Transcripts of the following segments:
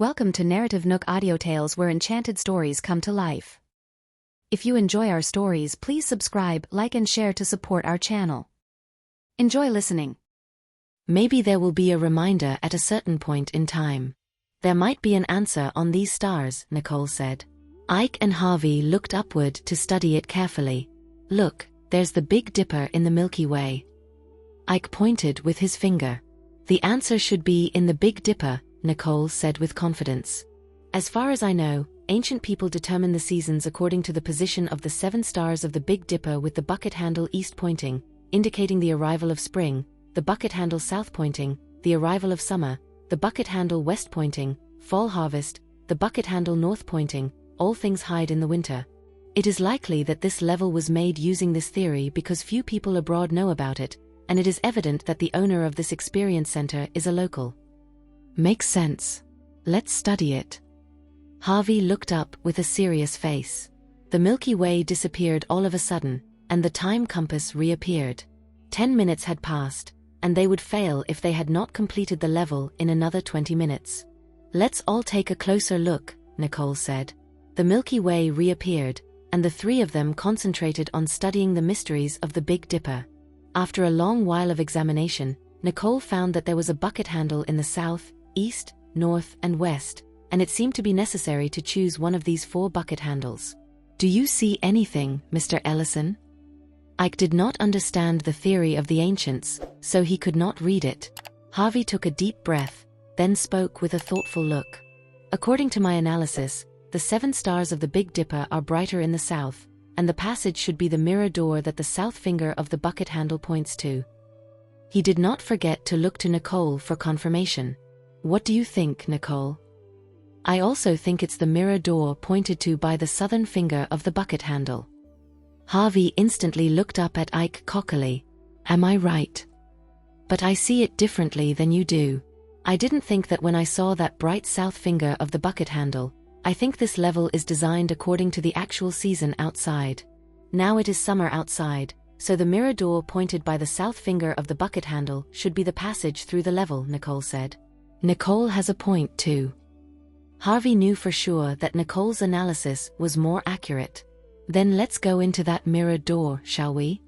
Welcome to NarrativeNook audio tales where enchanted stories come to life. If you enjoy our stories, please subscribe, like and share to support our channel. Enjoy listening. Maybe there will be a reminder at a certain point in time. There might be an answer on these stars, Nicole said. Ike and Harvey looked upward to study it carefully. Look, there's the Big Dipper in the Milky Way. Ike pointed with his finger. The answer should be in the Big Dipper, Nicole said with confidence. As far as I know, ancient people determine the seasons according to the position of the 7 stars of the Big Dipper, with the bucket handle east pointing, indicating the arrival of spring, the bucket handle south pointing, the arrival of summer, the bucket handle west pointing, fall harvest, the bucket handle north pointing, all things hide in the winter. It is likely that this level was made using this theory because few people abroad know about it, and it is evident that the owner of this experience center is a local. Makes sense. Let's study it. Harvey looked up with a serious face. The Milky Way disappeared all of a sudden, and the time compass reappeared. 10 minutes had passed, and they would fail if they had not completed the level in another 20 minutes. Let's all take a closer look, Nicole said. The Milky Way reappeared, and the 3 of them concentrated on studying the mysteries of the Big Dipper. After a long while of examination, Nicole found that there was a bucket handle in the south, east, north, and west, and it seemed to be necessary to choose one of these 4 bucket handles. Do you see anything, Mr. Ellison? Ike did not understand the theory of the ancients, so he could not read it. Harvey took a deep breath, then spoke with a thoughtful look. According to my analysis, the 7 stars of the Big Dipper are brighter in the south, and the passage should be the mirror door that the south finger of the bucket handle points to. He did not forget to look to Nicole for confirmation. What do you think, Nicole? I also think it's the mirror door pointed to by the southern finger of the bucket handle. Harvey instantly looked up at Ike cockily. Am I right? But I see it differently than you do. I didn't think that when I saw that bright south finger of the bucket handle. I think this level is designed according to the actual season outside. Now it is summer outside, so the mirror door pointed by the south finger of the bucket handle should be the passage through the level, Nicole said. Nicole has a point too. Harvey knew for sure that Nicole's analysis was more accurate. Then let's go into that mirror door, shall we?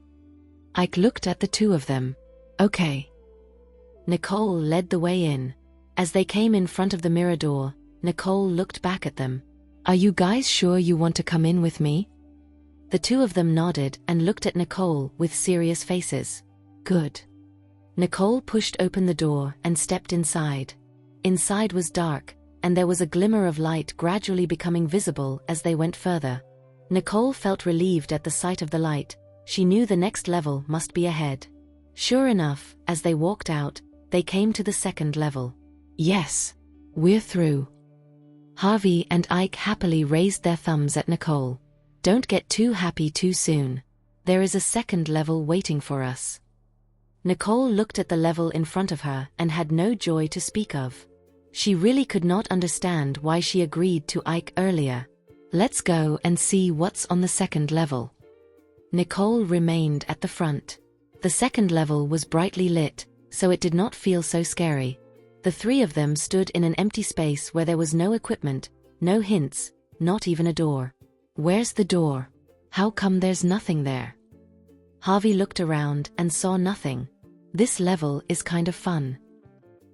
Ike looked at the 2 of them. Okay. Nicole led the way in. As they came in front of the mirror door, Nicole looked back at them. Are you guys sure you want to come in with me? The 2 of them nodded and looked at Nicole with serious faces. Good. Nicole pushed open the door and stepped inside. Inside was dark, and there was a glimmer of light gradually becoming visible as they went further. Nicole felt relieved at the sight of the light. She knew the next level must be ahead. Sure enough, as they walked out, they came to the 2nd level. Yes. We're through. Harvey and Ike happily raised their thumbs at Nicole. Don't get too happy too soon. There is a 2nd level waiting for us. Nicole looked at the level in front of her and had no joy to speak of. She really could not understand why she agreed to Ike earlier. Let's go and see what's on the 2nd level. Nicole remained at the front. The 2nd level was brightly lit, so it did not feel so scary. The 3 of them stood in an empty space where there was no equipment, no hints, not even a door. Where's the door? How come there's nothing there? Harvey looked around and saw nothing. This level is kind of fun.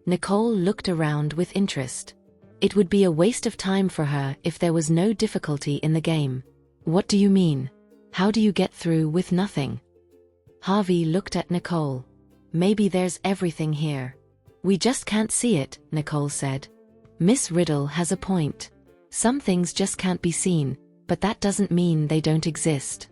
Nicole looked around with interest. It would be a waste of time for her if there was no difficulty in the game. What do you mean? How do you get through with nothing? Harvey looked at Nicole. Maybe there's everything here. We just can't see it, Nicole said. Miss Riddle has a point. Some things just can't be seen, but that doesn't mean they don't exist.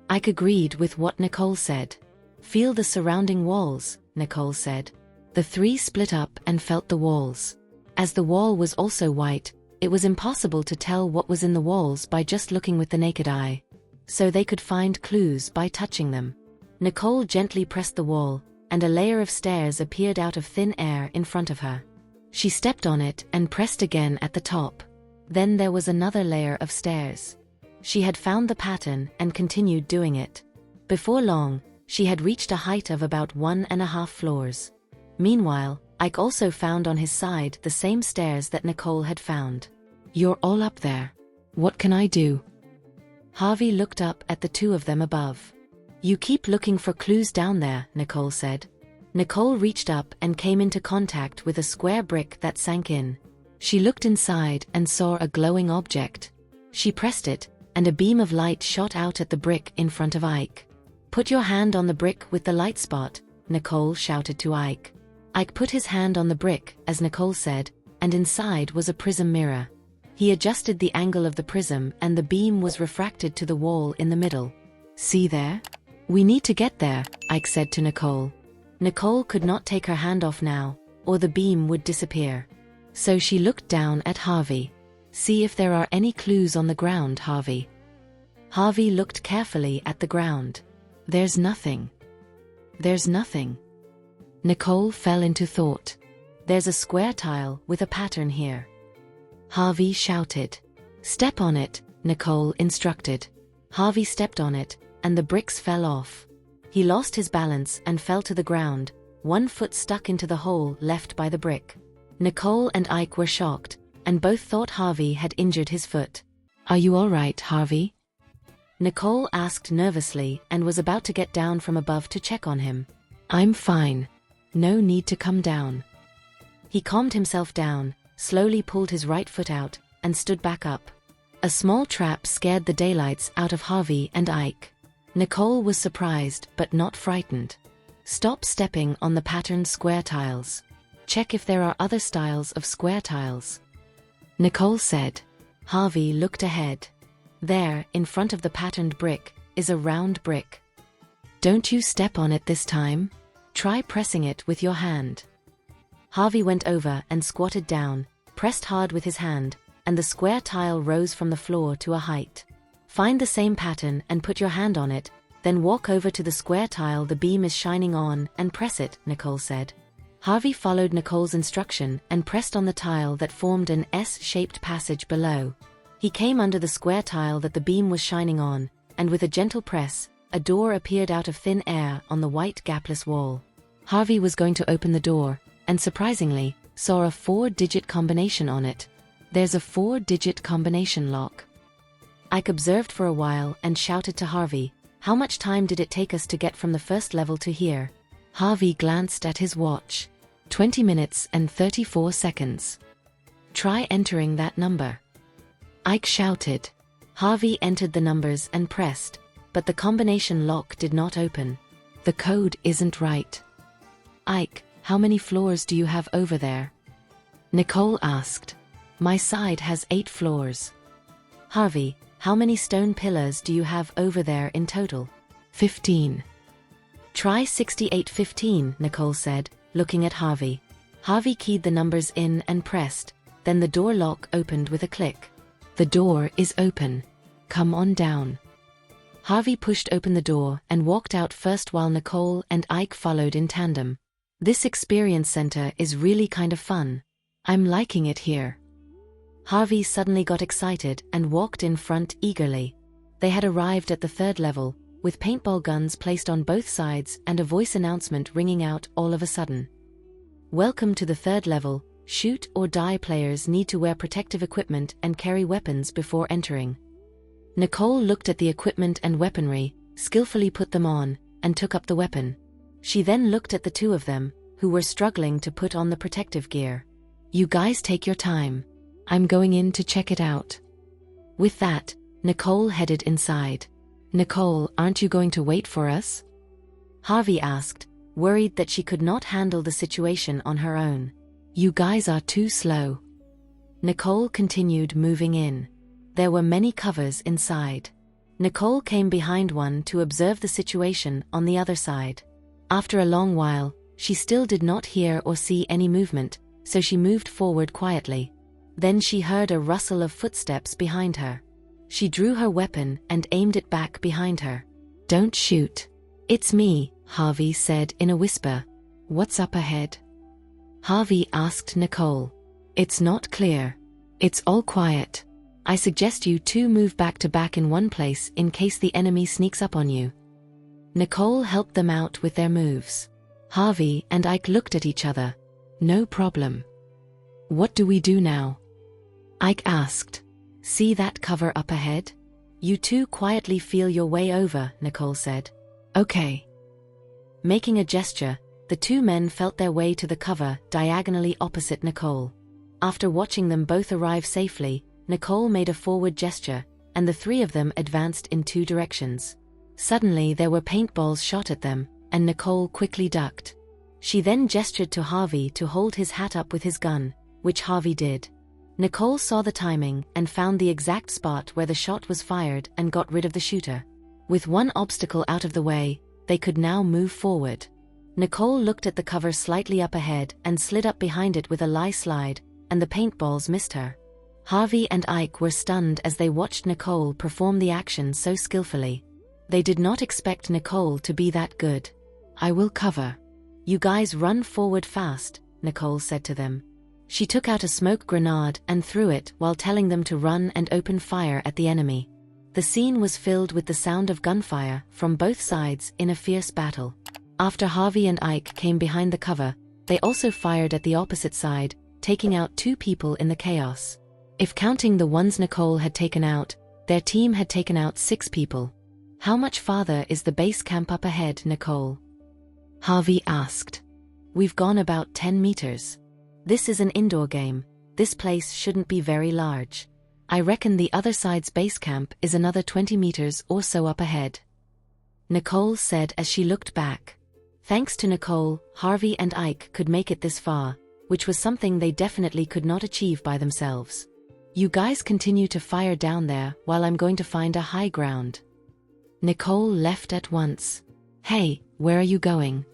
Ike agreed with what Nicole said. Feel the surrounding walls, Nicole said. The 3 split up and felt the walls. As the wall was also white, it was impossible to tell what was in the walls by just looking with the naked eye. So they could find clues by touching them. Nicole gently pressed the wall, and a layer of stairs appeared out of thin air in front of her. She stepped on it and pressed again at the top. Then there was another layer of stairs. She had found the pattern and continued doing it. Before long, she had reached a height of about 1.5 floors. Meanwhile, Ike also found on his side the same stairs that Nicole had found. "You're all up there. What can I do?" Harvey looked up at the two of them above. "You keep looking for clues down there," Nicole said. Nicole reached up and came into contact with a square brick that sank in. She looked inside and saw a glowing object. She pressed it, and a beam of light shot out at the brick in front of Ike. "Put your hand on the brick with the light spot," Nicole shouted to Ike. Ike put his hand on the brick, as Nicole said, and inside was a prism mirror. He adjusted the angle of the prism and the beam was refracted to the wall in the middle. "See there? We need to get there," Ike said to Nicole. Nicole could not take her hand off now, or the beam would disappear. So she looked down at Harvey. "See if there are any clues on the ground, Harvey." Harvey looked carefully at the ground. "There's nothing. There's nothing." Nicole fell into thought. "There's a square tile with a pattern here." Harvey shouted. "Step on it," Nicole instructed. Harvey stepped on it, and the bricks fell off. He lost his balance and fell to the ground, one foot stuck into the hole left by the brick. Nicole and Ike were shocked, and both thought Harvey had injured his foot. "Are you all right, Harvey?" Nicole asked nervously and was about to get down from above to check on him. "I'm fine. No need to come down." He calmed himself down, slowly pulled his right foot out, and stood back up. A small trap scared the daylights out of Harvey and Ike. Nicole was surprised but not frightened. "Stop stepping on the patterned square tiles. Check if there are other styles of square tiles," Nicole said. Harvey looked ahead. There, in front of the patterned brick, is a round brick. "Don't you step on it this time. Try pressing it with your hand." Harvey went over and squatted down, pressed hard with his hand, and the square tile rose from the floor to a height. "Find the same pattern and put your hand on it, then walk over to the square tile the beam is shining on and press it," Nicole said. Harvey followed Nicole's instruction and pressed on the tile that formed an S-shaped passage below. He came under the square tile that the beam was shining on, and with a gentle press, a door appeared out of thin air on the white gapless wall. Harvey was going to open the door, and surprisingly, saw a 4-digit combination on it. "There's a 4-digit combination lock." Ike observed for a while and shouted to Harvey, "How much time did it take us to get from the first level to here?" Harvey glanced at his watch. 20 minutes and 34 seconds. "Try entering that number," Ike shouted. Harvey entered the numbers and pressed, but the combination lock did not open. "The code isn't right." "Ike, how many floors do you have over there?" Nicole asked. "My side has 8 floors." "Harvey, how many stone pillars do you have over there in total?" 15. "Try 6815, Nicole said, looking at Harvey. Harvey keyed the numbers in and pressed, then the door lock opened with a click. "The door is open. Come on down." Harvey pushed open the door and walked out first while Nicole and Ike followed in tandem. "This experience center is really kind of fun. I'm liking it here." Harvey suddenly got excited and walked in front eagerly. They had arrived at the 3rd level, with paintball guns placed on both sides and a voice announcement ringing out all of a sudden. "Welcome to the 3rd level. Shoot or die players need to wear protective equipment and carry weapons before entering." Nicole looked at the equipment and weaponry, skillfully put them on, and took up the weapon. She then looked at the two of them, who were struggling to put on the protective gear. "You guys take your time. I'm going in to check it out." With that, Nicole headed inside. "Nicole, aren't you going to wait for us?" Harvey asked, worried that she could not handle the situation on her own. "You guys are too slow." Nicole continued moving in. There were many covers inside. Nicole came behind one to observe the situation on the other side. After a long while, she still did not hear or see any movement, so she moved forward quietly. Then she heard a rustle of footsteps behind her. She drew her weapon and aimed it back behind her. "Don't shoot." "It's me," Harvey said in a whisper. "What's up ahead?" Harvey asked Nicole. "It's not clear. It's all quiet. I suggest you two move back to back in one place in case the enemy sneaks up on you." Nicole helped them out with their moves. Harvey and Ike looked at each other. No problem. What do we do now? Ike asked. See that cover up ahead? You two quietly feel your way over, Nicole said. Okay. Making a gesture, the two men felt their way to the cover diagonally opposite Nicole. After watching them both arrive safely, Nicole made a forward gesture, and the three of them advanced in two directions. Suddenly there were paintballs shot at them, and Nicole quickly ducked. She then gestured to Harvey to hold his hat up with his gun, which Harvey did. Nicole saw the timing and found the exact spot where the shot was fired and got rid of the shooter. With one obstacle out of the way, they could now move forward. Nicole looked at the cover slightly up ahead and slid up behind it with a lie slide, and the paintballs missed her. Harvey and Ike were stunned as they watched Nicole perform the action so skillfully. They did not expect Nicole to be that good. I will cover. You guys run forward fast, Nicole said to them. She took out a smoke grenade and threw it while telling them to run and open fire at the enemy. The scene was filled with the sound of gunfire from both sides in a fierce battle. After Harvey and Ike came behind the cover, they also fired at the opposite side, taking out 2 people in the chaos. If counting the ones Nicole had taken out, their team had taken out 6 people. How much farther is the base camp up ahead, Nicole? Harvey asked. We've gone about 10 meters. This is an indoor game. This place shouldn't be very large. I reckon the other side's base camp is another 20 meters or so up ahead. Nicole said as she looked back. Thanks to Nicole, Harvey and Ike could make it this far, which was something they definitely could not achieve by themselves. You guys continue to fire down there while I'm going to find a high ground. Nicole left at once. Hey, where are you going?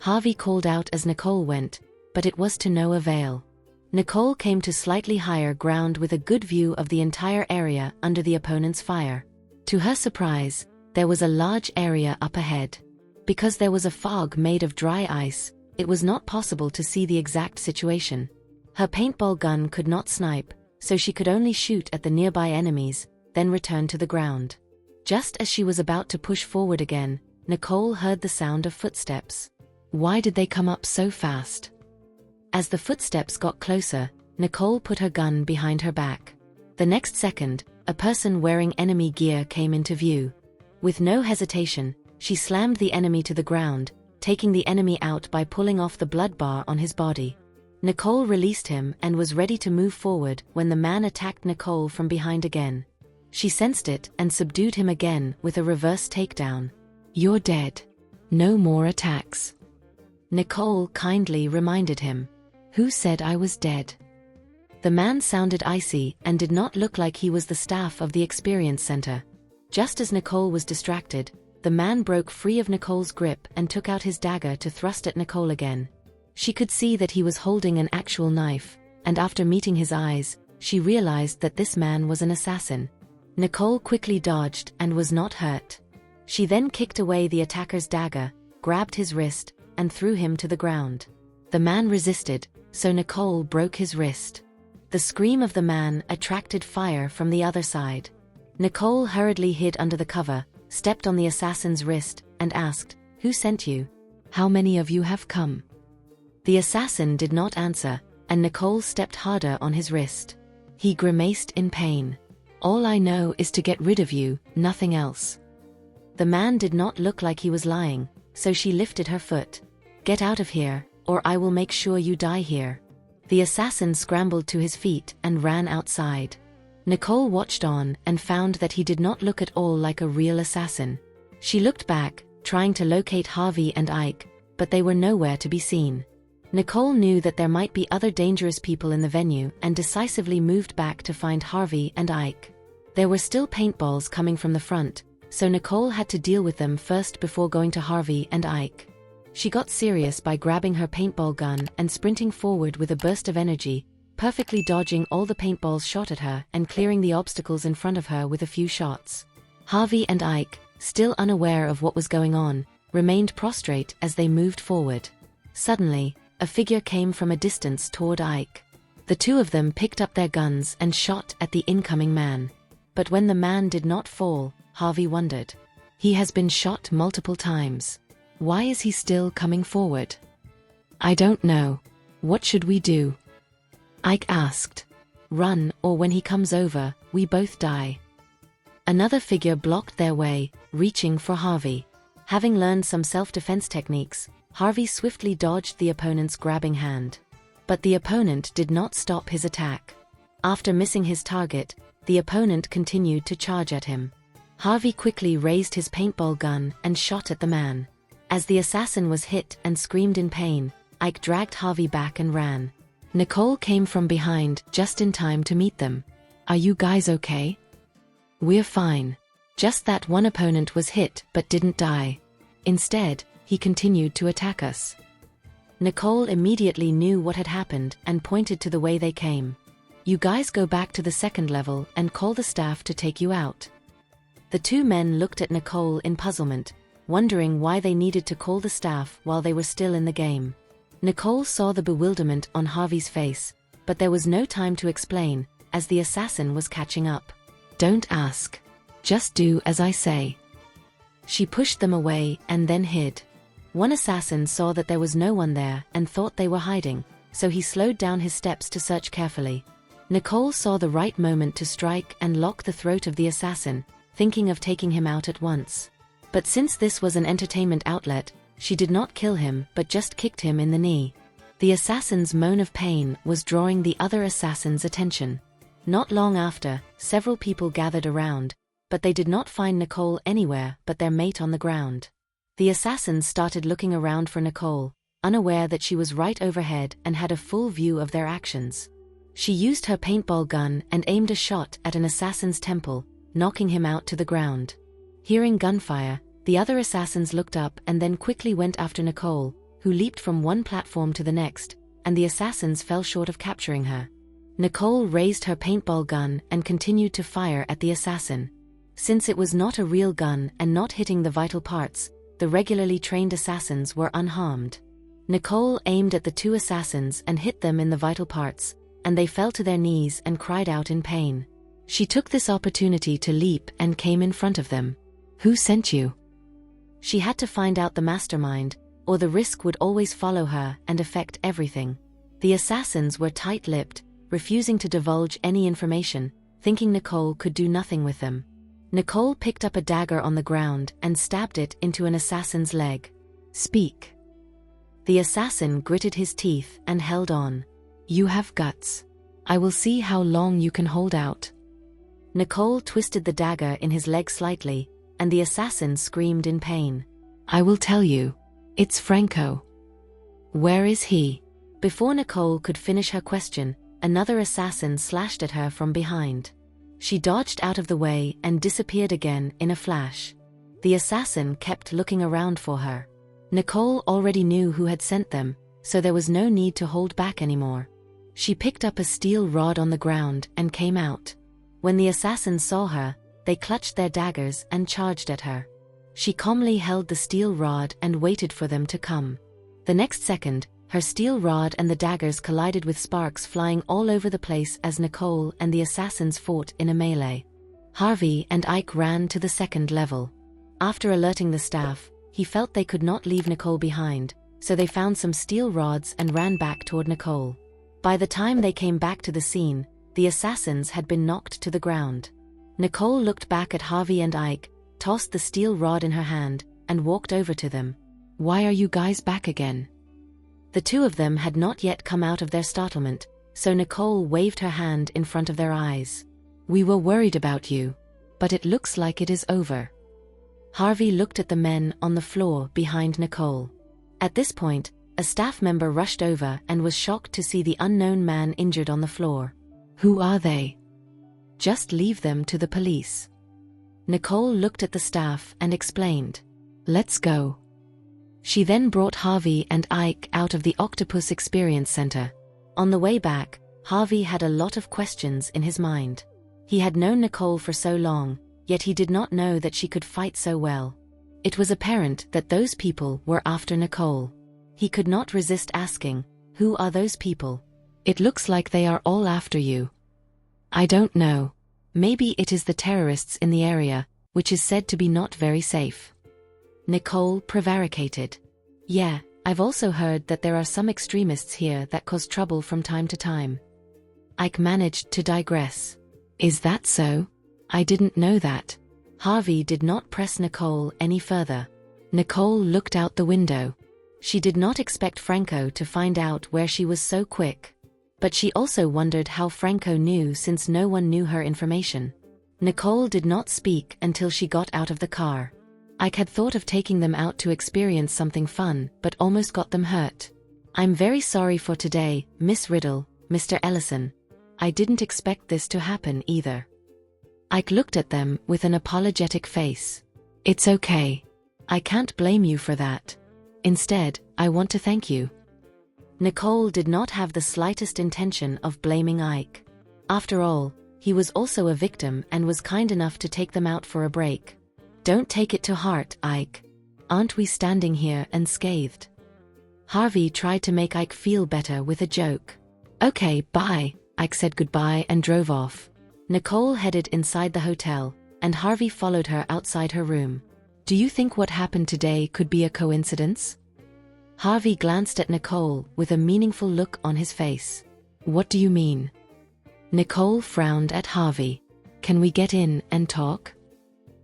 Harvey called out as Nicole went, but it was to no avail. Nicole came to slightly higher ground with a good view of the entire area under the opponent's fire. To her surprise, there was a large area up ahead. Because there was a fog made of dry ice, it was not possible to see the exact situation. Her paintball gun could not snipe, so she could only shoot at the nearby enemies, then return to the ground. Just as she was about to push forward again, Nicole heard the sound of footsteps. Why did they come up so fast? As the footsteps got closer, Nicole put her gun behind her back. The next second, a person wearing enemy gear came into view. With no hesitation, she slammed the enemy to the ground, taking the enemy out by pulling off the blood bar on his body. Nicole released him and was ready to move forward when the man attacked Nicole from behind again. She sensed it and subdued him again with a reverse takedown. You're dead. No more attacks. Nicole kindly reminded him. Who said I was dead? The man sounded icy and did not look like he was the staff of the experience center. Just as Nicole was distracted, the man broke free of Nicole's grip and took out his dagger to thrust at Nicole again. She could see that he was holding an actual knife, and after meeting his eyes, she realized that this man was an assassin. Nicole quickly dodged and was not hurt. She then kicked away the attacker's dagger, grabbed his wrist, and threw him to the ground. The man resisted, so Nicole broke his wrist. The scream of the man attracted fire from the other side. Nicole hurriedly hid under the cover, stepped on the assassin's wrist, and asked, Who sent you? How many of you have come? The assassin did not answer, and Nicole stepped harder on his wrist. He grimaced in pain. All I know is to get rid of you, nothing else. The man did not look like he was lying, so she lifted her foot. Get out of here, or I will make sure you die here. The assassin scrambled to his feet and ran outside. Nicole watched on and found that he did not look at all like a real assassin. She looked back, trying to locate Harvey and Ike, but they were nowhere to be seen. Nicole knew that there might be other dangerous people in the venue and decisively moved back to find Harvey and Ike. There were still paintballs coming from the front, so Nicole had to deal with them first before going to Harvey and Ike. She got serious by grabbing her paintball gun and sprinting forward with a burst of energy, perfectly dodging all the paintballs shot at her and clearing the obstacles in front of her with a few shots. Harvey and Ike, still unaware of what was going on, remained prostrate as they moved forward. Suddenly, a figure came from a distance toward Ike. The two of them picked up their guns and shot at the incoming man. But when the man did not fall, Harvey wondered. He has been shot multiple times. Why is he still coming forward? I don't know. What should we do? Ike asked. Run, or when he comes over, we both die. Another figure blocked their way, reaching for Harvey. Having learned some self-defense techniques, Harvey swiftly dodged the opponent's grabbing hand. But the opponent did not stop his attack. After missing his target, the opponent continued to charge at him. Harvey quickly raised his paintball gun and shot at the man. As the assassin was hit and screamed in pain, Ike dragged Harvey back and ran. Nicole came from behind just in time to meet them. Are you guys okay? We're fine. Just that one opponent was hit but didn't die. Instead, he continued to attack us. Nicole immediately knew what had happened and pointed to the way they came. You guys go back to the second level and call the staff to take you out. The two men looked at Nicole in puzzlement, wondering why they needed to call the staff while they were still in the game. Nicole saw the bewilderment on Harvey's face, but there was no time to explain, as the assassin was catching up. Don't ask. Just do as I say. She pushed them away and then hid. One assassin saw that there was no one there and thought they were hiding, so he slowed down his steps to search carefully. Nicole saw the right moment to strike and lock the throat of the assassin, thinking of taking him out at once. But since this was an entertainment outlet, she did not kill him but just kicked him in the knee. The assassin's moan of pain was drawing the other assassin's attention. Not long after, several people gathered around, but they did not find Nicole anywhere but their mate on the ground. The assassins started looking around for Nicole, unaware that she was right overhead and had a full view of their actions. She used her paintball gun and aimed a shot at an assassin's temple, knocking him out to the ground. Hearing gunfire, the other assassins looked up and then quickly went after Nicole, who leaped from one platform to the next, and the assassins fell short of capturing her. Nicole raised her paintball gun and continued to fire at the assassin. Since it was not a real gun and not hitting the vital parts, the regularly trained assassins were unharmed. Nicole aimed at the two assassins and hit them in the vital parts, and they fell to their knees and cried out in pain. She took this opportunity to leap and came in front of them. Who sent you? She had to find out the mastermind, or the risk would always follow her and affect everything. The assassins were tight-lipped, refusing to divulge any information, thinking Nicole could do nothing with them. Nicole picked up a dagger on the ground and stabbed it into an assassin's leg. Speak. The assassin gritted his teeth and held on. You have guts. I will see how long you can hold out. Nicole twisted the dagger in his leg slightly, and the assassin screamed in pain. I will tell you. It's Franco. Where is he? Before Nicole could finish her question, another assassin slashed at her from behind. She dodged out of the way and disappeared again in a flash. The assassin kept looking around for her. Nicole already knew who had sent them, so there was no need to hold back anymore. She picked up a steel rod on the ground and came out. When the assassins saw her, they clutched their daggers and charged at her. She calmly held the steel rod and waited for them to come. The next second, her steel rod and the daggers collided with sparks flying all over the place as Nicole and the assassins fought in a melee. Harvey and Ike ran to the second level. After alerting the staff, he felt they could not leave Nicole behind, so they found some steel rods and ran back toward Nicole. By the time they came back to the scene, the assassins had been knocked to the ground. Nicole looked back at Harvey and Ike, tossed the steel rod in her hand, and walked over to them. Why are you guys back again? The two of them had not yet come out of their startlement, so Nicole waved her hand in front of their eyes. We were worried about you, but it looks like it is over. Harvey looked at the men on the floor behind Nicole. At this point, a staff member rushed over and was shocked to see the unknown man injured on the floor. Who are they? Just leave them to the police. Nicole looked at the staff and explained. Let's go. She then brought Harvey and Ike out of the Octopus Experience Center. On the way back, Harvey had a lot of questions in his mind. He had known Nicole for so long, yet he did not know that she could fight so well. It was apparent that those people were after Nicole. He could not resist asking, who are those people? It looks like they are all after you. I don't know. Maybe it is the terrorists in the area, which is said to be not very safe. Nicole prevaricated. Yeah, I've also heard that there are some extremists here that cause trouble from time to time. Ike managed to digress. Is that so? I didn't know that. Harvey did not press Nicole any further. Nicole looked out the window. She did not expect Franco to find out where she was so quick. But she also wondered how Franco knew since no one knew her information. Nicole did not speak until she got out of the car. Ike had thought of taking them out to experience something fun, but almost got them hurt. I'm very sorry for today, Miss Riddle, Mr. Ellison. I didn't expect this to happen either. Ike looked at them with an apologetic face. It's okay. I can't blame you for that. Instead, I want to thank you. Nicole did not have the slightest intention of blaming Ike. After all, he was also a victim and was kind enough to take them out for a break. Don't take it to heart, Ike. Aren't we standing here unscathed? Harvey tried to make Ike feel better with a joke. Okay, bye. Ike said goodbye and drove off. Nicole headed inside the hotel, and Harvey followed her outside her room. Do you think what happened today could be a coincidence? Harvey glanced at Nicole with a meaningful look on his face. What do you mean? Nicole frowned at Harvey. Can we get in and talk?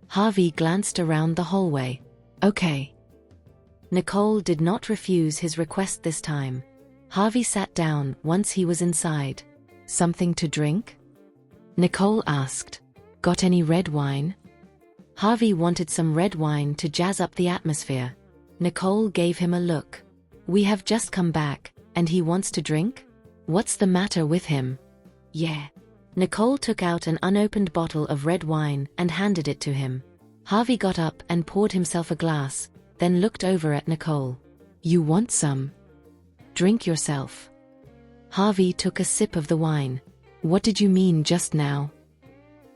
Harvey glanced around the hallway. Okay. Nicole did not refuse his request this time. Harvey sat down once he was inside. Something to drink? Nicole asked. Got any red wine? Harvey wanted some red wine to jazz up the atmosphere. Nicole gave him a look. We have just come back, and he wants to drink? What's the matter with him? Yeah. Nicole took out an unopened bottle of red wine and handed it to him. Harvey got up and poured himself a glass, then looked over at Nicole. You want some? Drink yourself. Harvey took a sip of the wine. What did you mean just now?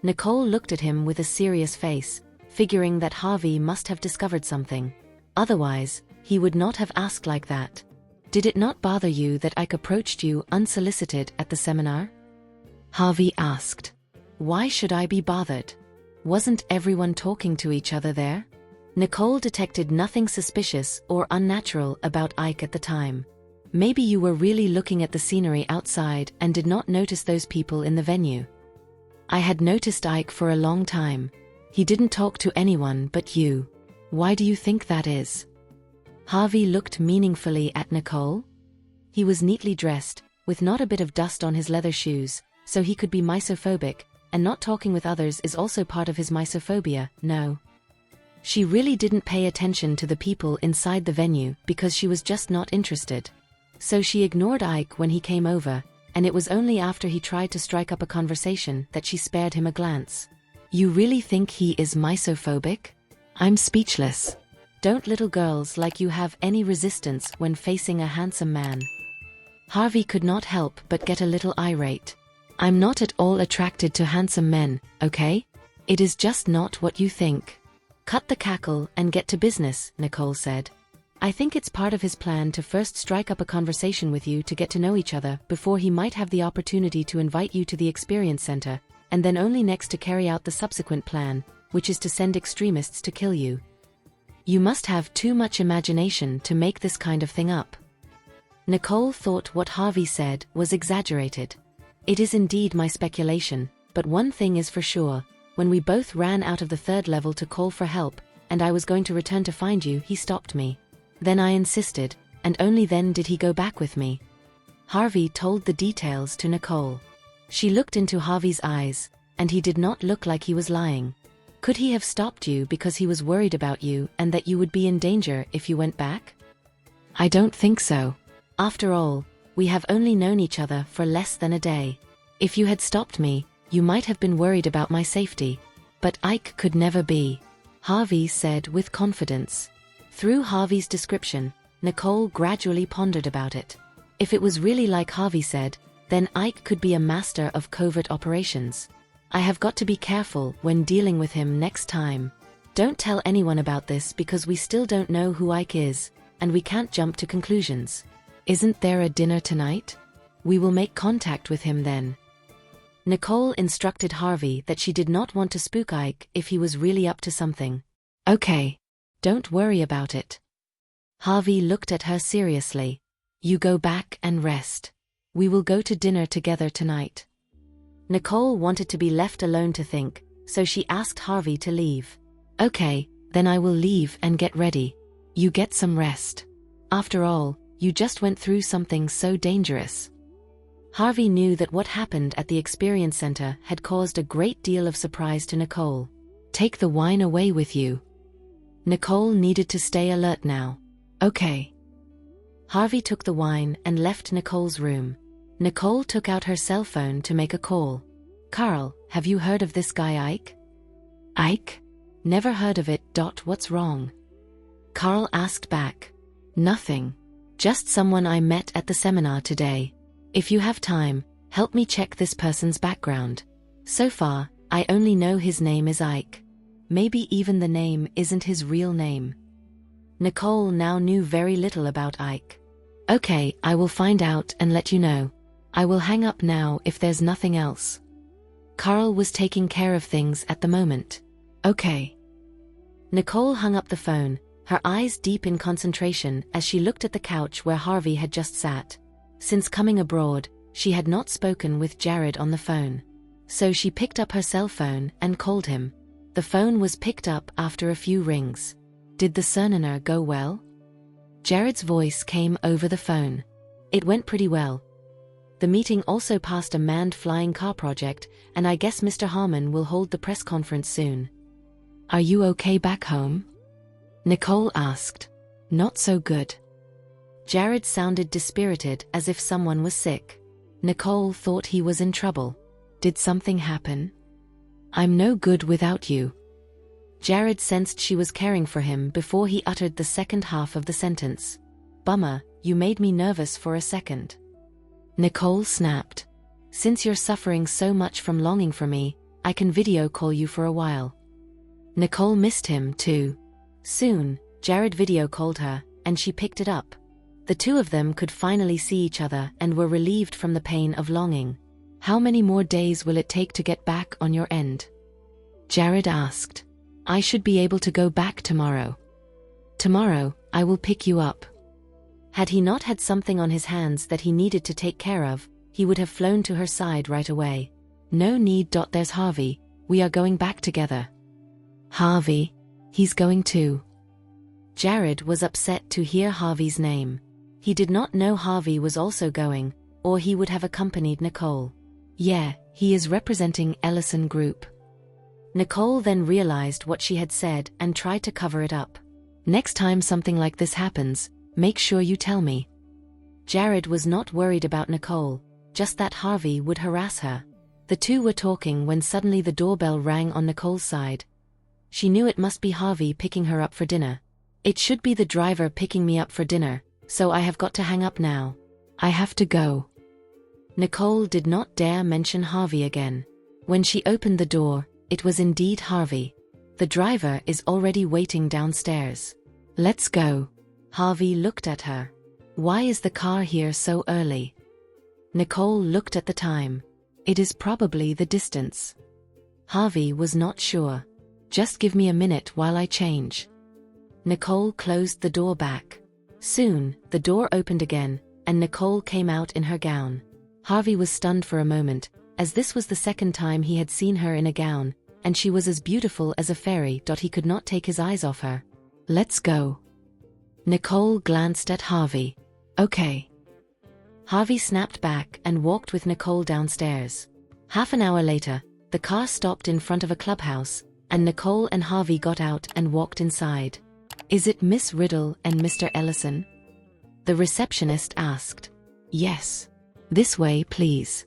Nicole looked at him with a serious face, figuring that Harvey must have discovered something. Otherwise, he would not have asked like that. Did it not bother you that Ike approached you unsolicited at the seminar? Harvey asked. Why should I be bothered? Wasn't everyone talking to each other there? Nicole detected nothing suspicious or unnatural about Ike at the time. Maybe you were really looking at the scenery outside and did not notice those people in the venue. I had noticed Ike for a long time. He didn't talk to anyone but you. Why do you think that is? Harvey looked meaningfully at Nicole. He was neatly dressed, with not a bit of dust on his leather shoes, so he could be misophobic, and not talking with others is also part of his misophobia, no. She really didn't pay attention to the people inside the venue because she was just not interested. So she ignored Ike when he came over, and it was only after he tried to strike up a conversation that she spared him a glance. You really think he is misophobic? I'm speechless. Don't little girls like you have any resistance when facing a handsome man? Harvey could not help but get a little irate. I'm not at all attracted to handsome men, okay? It is just not what you think. Cut the cackle and get to business, Nicole said. I think it's part of his plan to first strike up a conversation with you to get to know each other before he might have the opportunity to invite you to the experience center, and then only next to carry out the subsequent plan, which is to send extremists to kill you. You must have too much imagination to make this kind of thing up. Nicole thought what Harvey said was exaggerated. It is indeed my speculation, but one thing is for sure, when we both ran out of the third level to call for help, and I was going to return to find you, he stopped me. Then I insisted, and only then did he go back with me. Harvey told the details to Nicole. She looked into Harvey's eyes, and he did not look like he was lying. Could he have stopped you because he was worried about you and that you would be in danger if you went back? I don't think so. After all, we have only known each other for less than a day. If you had stopped me, you might have been worried about my safety. But Ike could never be, Harvey said with confidence. Through Harvey's description, Nicole gradually pondered about it. If it was really like Harvey said, then Ike could be a master of covert operations. I have got to be careful when dealing with him next time. Don't tell anyone about this because we still don't know who Ike is, and we can't jump to conclusions. Isn't there a dinner tonight? We will make contact with him then. Nicole instructed Harvey that she did not want to spook Ike if he was really up to something. Okay. Don't worry about it. Harvey looked at her seriously. You go back and rest. We will go to dinner together tonight. Nicole wanted to be left alone to think, so she asked Harvey to leave. Okay, then I will leave and get ready. You get some rest. After all, you just went through something so dangerous. Harvey knew that what happened at the experience center had caused a great deal of surprise to Nicole. Take the wine away with you. Nicole needed to stay alert now. Okay. Harvey took the wine and left Nicole's room. Nicole took out her cell phone to make a call. Carl, have you heard of this guy Ike? Ike? Never heard of it. What's wrong? Carl asked back. Nothing. Just someone I met at the seminar today. If you have time, help me check this person's background. So far, I only know his name is Ike. Maybe even the name isn't his real name. Nicole now knew very little about Ike. Okay, I will find out and let you know. I will hang up now if there's nothing else. Carl was taking care of things at the moment. Okay. Nicole hung up the phone, her eyes deep in concentration as she looked at the couch where Harvey had just sat. Since coming abroad, she had not spoken with Jared on the phone. So she picked up her cell phone and called him. The phone was picked up after a few rings. Did the seminar go well? Jared's voice came over the phone. It went pretty well. The meeting also passed a manned flying car project, and I guess Mr. Harmon will hold the press conference soon. Are you okay back home? Nicole asked. Not so good. Jared sounded dispirited as if someone was sick. Nicole thought he was in trouble. Did something happen? I'm no good without you. Jared sensed she was caring for him before he uttered the second half of the sentence. Bummer, you made me nervous for a second. Nicole snapped. Since you're suffering so much from longing for me, I can video call you for a while. Nicole missed him too. Soon, Jared video called her, and she picked it up. The two of them could finally see each other and were relieved from the pain of longing. How many more days will it take to get back on your end? Jared asked. I should be able to go back tomorrow. Tomorrow, I will pick you up. Had he not had something on his hands that he needed to take care of, he would have flown to her side right away. No need. There's Harvey, we are going back together. Harvey? He's going too. Jared was upset to hear Harvey's name. He did not know Harvey was also going, or he would have accompanied Nicole. Yeah, he is representing Ellison Group. Nicole then realized what she had said and tried to cover it up. Next time something like this happens, make sure you tell me. Jared was not worried about Nicole, just that Harvey would harass her. The two were talking when suddenly the doorbell rang on Nicole's side. She knew it must be Harvey picking her up for dinner. It should be the driver picking me up for dinner, so I have got to hang up now. I have to go. Nicole did not dare mention Harvey again. When she opened the door, it was indeed Harvey. The driver is already waiting downstairs. Let's go. Harvey looked at her. Why is the car here so early? Nicole looked at the time. It is probably the distance. Harvey was not sure. Just give me a minute while I change. Nicole closed the door back. Soon, the door opened again, and Nicole came out in her gown. Harvey was stunned for a moment, as this was the second time he had seen her in a gown, and she was as beautiful as a fairy. He could not take his eyes off her. Let's go. Nicole glanced at Harvey. Okay. Harvey snapped back and walked with Nicole downstairs. Half an hour later, the car stopped in front of a clubhouse, and Nicole and Harvey got out and walked inside. Is it Miss Riddle and Mr. Ellison? The receptionist asked. Yes. This way, please.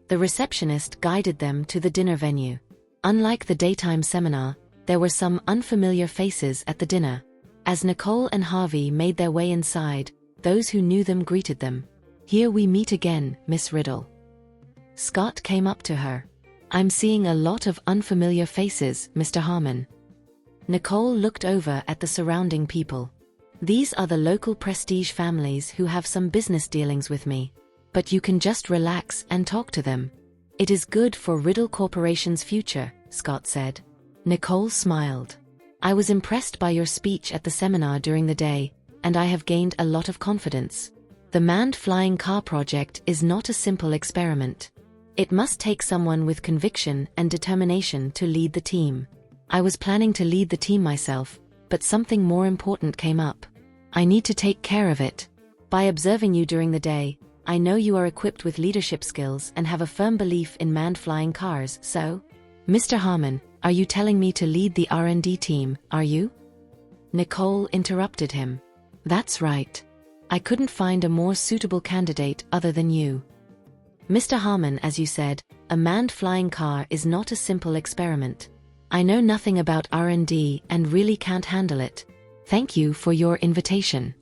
The receptionist guided them to the dinner venue. Unlike the daytime seminar, there were some unfamiliar faces at the dinner. As Nicole and Harvey made their way inside, those who knew them greeted them. Here we meet again, Miss Riddle. Scott came up to her. I'm seeing a lot of unfamiliar faces, Mr. Harmon. Nicole looked over at the surrounding people. These are the local prestige families who have some business dealings with me. But you can just relax and talk to them. It is good for Riddle Corporation's future, Scott said. Nicole smiled. I was impressed by your speech at the seminar during the day, and I have gained a lot of confidence. The manned flying car project is not a simple experiment. It must take someone with conviction and determination to lead the team. I was planning to lead the team myself, but something more important came up. I need to take care of it. By observing you during the day, I know you are equipped with leadership skills and have a firm belief in manned flying cars, so? Mr. Harmon, are you telling me to lead the R&D team, are you? Nicole interrupted him. That's right. I couldn't find a more suitable candidate other than you. Mr. Harmon, as you said, a manned flying car is not a simple experiment. I know nothing about R&D and really can't handle it. Thank you for your invitation.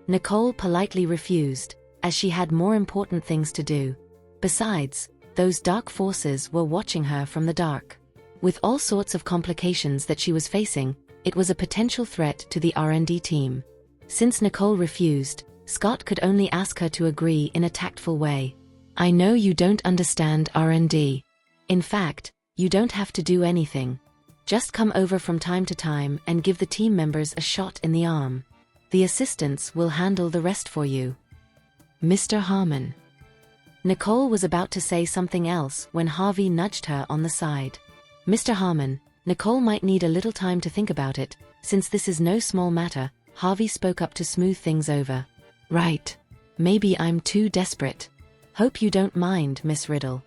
Nicole politely refused, as she had more important things to do. Besides, those dark forces were watching her from the dark. With all sorts of complications that she was facing, it was a potential threat to the R&D team. Since Nicole refused, Scott could only ask her to agree in a tactful way. I know you don't understand R&D. In fact, you don't have to do anything. Just come over from time to time and give the team members a shot in the arm. The assistants will handle the rest for you. Mr. Harmon. Nicole was about to say something else when Harvey nudged her on the side. Mr. Harmon, Nicole might need a little time to think about it, since this is no small matter. Harvey spoke up to smooth things over. Right. Maybe I'm too desperate. Hope you don't mind, Miss Riddle.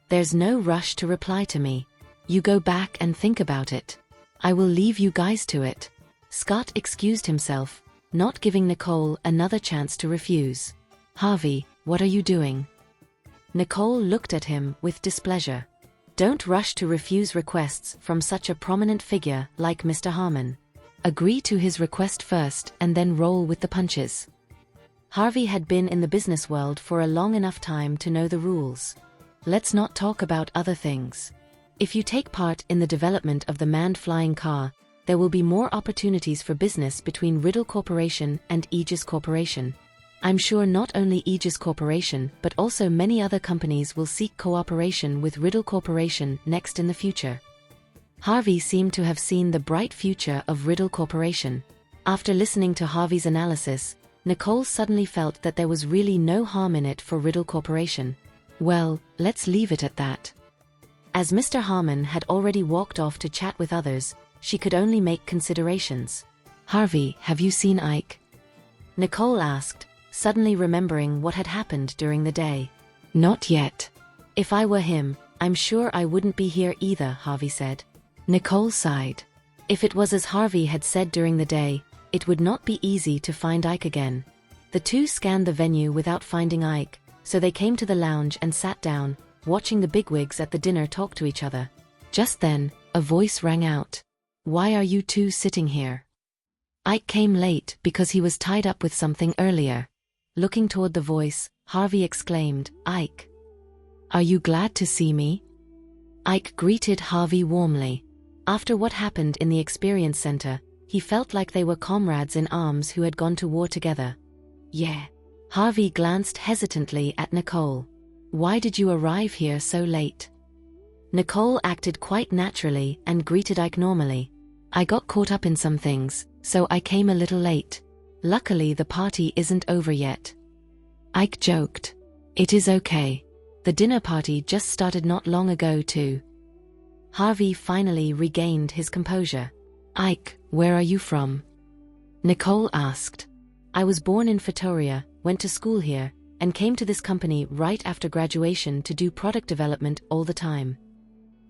There's no rush to reply to me. You go back and think about it. I will leave you guys to it. Scott excused himself, not giving Nicole another chance to refuse. Harvey, what are you doing? Nicole looked at him with displeasure. Don't rush to refuse requests from such a prominent figure like Mr. Harmon. Agree to his request first and then roll with the punches. Harvey had been in the business world for a long enough time to know the rules. Let's not talk about other things. If you take part in the development of the manned flying car, there will be more opportunities for business between Riddle Corporation and Aegis Corporation. I'm sure not only Aegis Corporation but also many other companies will seek cooperation with Riddle Corporation next in the future. Harvey seemed to have seen the bright future of Riddle Corporation. After listening to Harvey's analysis, Nicole suddenly felt that there was really no harm in it for Riddle Corporation. Well, let's leave it at that. As Mr. Harmon had already walked off to chat with others, she could only make considerations. Harvey, have you seen Ike? Nicole asked, suddenly remembering what had happened during the day. Not yet. If I were him, I'm sure I wouldn't be here either, Harvey said. Nicole sighed. If it was as Harvey had said during the day, it would not be easy to find Ike again. The two scanned the venue without finding Ike, so they came to the lounge and sat down, watching the bigwigs at the dinner talk to each other. Just then, a voice rang out. Why are you two sitting here? Ike came late because he was tied up with something earlier. Looking toward the voice, Harvey exclaimed, Ike. Are you glad to see me? Ike greeted Harvey warmly. After what happened in the experience center, he felt like they were comrades in arms who had gone to war together. Yeah. Harvey glanced hesitantly at Nicole. Why did you arrive here so late? Nicole acted quite naturally and greeted Ike normally. I got caught up in some things, so I came a little late. Luckily the party isn't over yet. Ike joked. It is okay. The dinner party just started not long ago too. Harvey finally regained his composure. Ike, where are you from? Nicole asked. I was born in Pretoria, went to school here, and came to this company right after graduation to do product development all the time.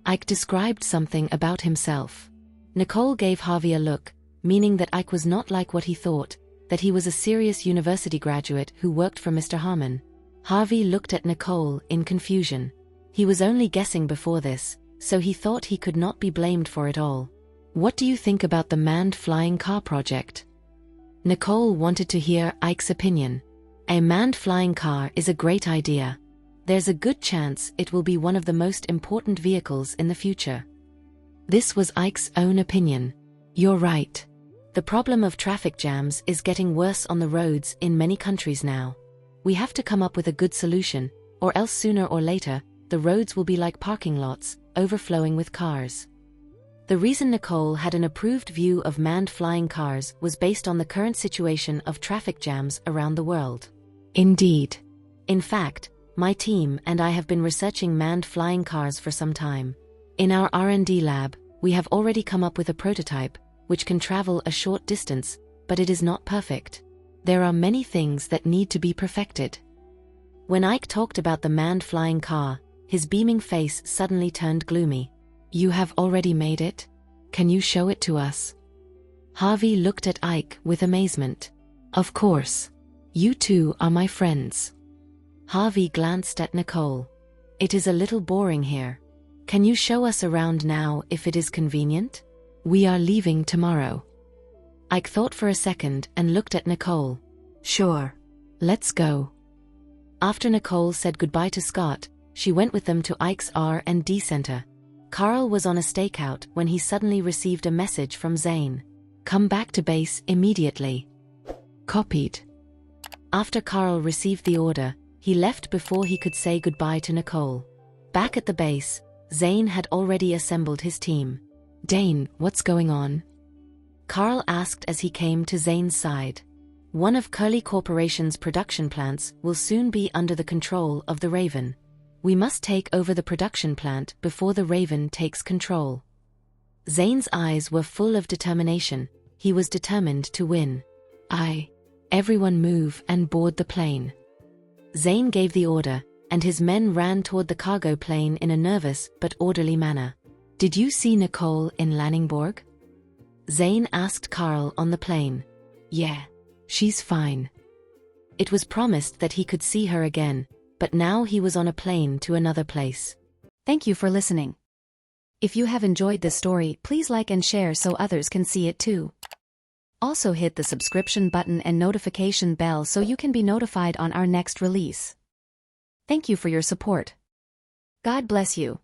Ike described something about himself. Nicole gave Harvey a look, meaning that Ike was not like what he thought, that he was a serious university graduate who worked for Mr. Harmon. Harvey looked at Nicole in confusion. He was only guessing before this, so he thought he could not be blamed for it all. What do you think about the manned flying car project? Nicole wanted to hear Ike's opinion. A manned flying car is a great idea. There's a good chance it will be one of the most important vehicles in the future. This was Ike's own opinion. You're right. The problem of traffic jams is getting worse on the roads in many countries now. We have to come up with a good solution, or else sooner or later, the roads will be like parking lots, overflowing with cars. The reason Nicole had an approved view of manned flying cars was based on the current situation of traffic jams around the world. Indeed. In fact, my team and I have been researching manned flying cars for some time. In our R&D lab, we have already come up with a prototype, which can travel a short distance, but it is not perfect. There are many things that need to be perfected. When Ike talked about the manned flying car, his beaming face suddenly turned gloomy. You have already made it? Can you show it to us? Harvey looked at Ike with amazement. Of course. You two are my friends. Harvey glanced at Nicole. It is a little boring here. Can you show us around now if it is convenient? We are leaving tomorrow. Ike thought for a second and looked at Nicole. Sure. Let's go. After Nicole said goodbye to Scott, she went with them to Ike's R&D center. Carl was on a stakeout when he suddenly received a message from Zane. Come back to base immediately. Copied. After Carl received the order, he left before he could say goodbye to Nicole. Back at the base, Zane had already assembled his team. Dane, what's going on? Carl asked as he came to Zane's side. One of Curly Corporation's production plants will soon be under the control of the Raven. We must take over the production plant before the Raven takes control. Zane's eyes were full of determination. He was determined to win. Everyone move and board the plane. Zane gave the order, and his men ran toward the cargo plane in a nervous but orderly manner. Did you see Nicole in Lanningborg? Zane asked Carl on the plane. Yeah, she's fine. It was promised that he could see her again, but now he was on a plane to another place. Thank you for listening. If you have enjoyed this story, please like and share so others can see it too. Also hit the subscription button and notification bell so you can be notified on our next release. Thank you for your support. God bless you.